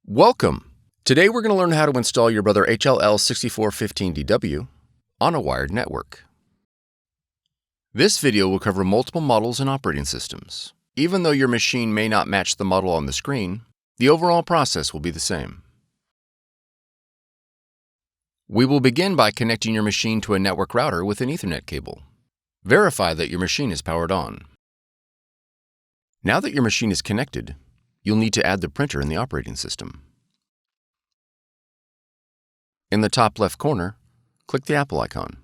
Welcome! Today we're going to learn how to install your Brother HL-L6415DW on a wired network. This video will cover multiple models and operating systems. Even though your machine may not match the model on the screen, the overall process will be the same. We will begin by connecting your machine to a network router with an Ethernet cable. Verify that your machine is powered on. Now that your machine is connected, you'll need to add the printer in the operating system. In the top left corner, click the Apple icon.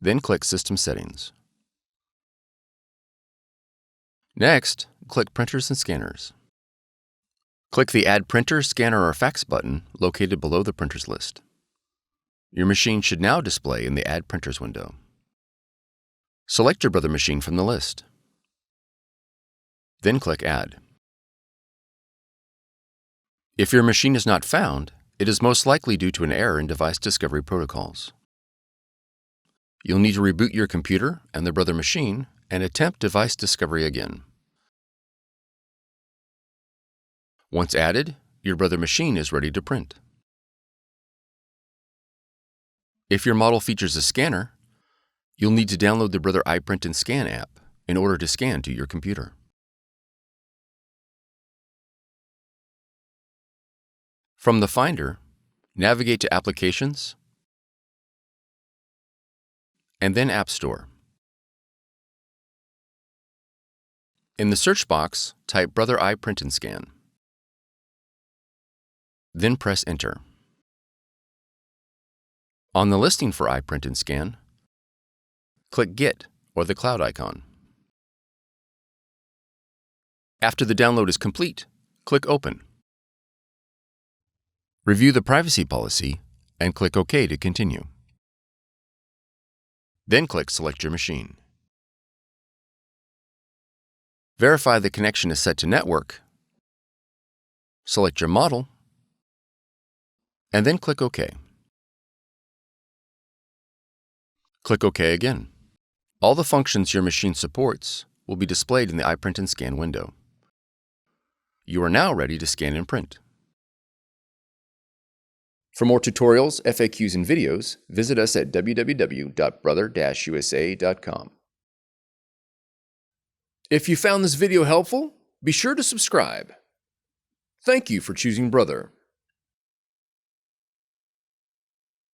Then click System Settings. Next, click Printers and Scanners. Click the Add Printer, Scanner, or Fax button located below the printers list. Your machine should now display in the Add Printers window. Select your Brother machine from the list. Then click Add. If your machine is not found, it is most likely due to an error in device discovery protocols. You'll need to reboot your computer and the Brother machine and attempt device discovery again. Once added, your Brother machine is ready to print. If your model features a scanner, you'll need to download the Brother iPrint&Scan app in order to scan to your computer. From the Finder, navigate to Applications, and then App Store. In the search box, type Brother iPrint&Scan. Then press Enter. On the listing for iPrint&Scan, click Get or the cloud icon. After the download is complete, click Open. Review the privacy policy and click OK to continue. Then click Select your machine. Verify the connection is set to network. Select your model, and then click OK. Click OK again. All the functions your machine supports will be displayed in the iPrint&Scan window. You are now ready to scan and print. For more tutorials, FAQs, and videos, visit us at www.brother-usa.com. If you found this video helpful, be sure to subscribe. Thank you for choosing Brother.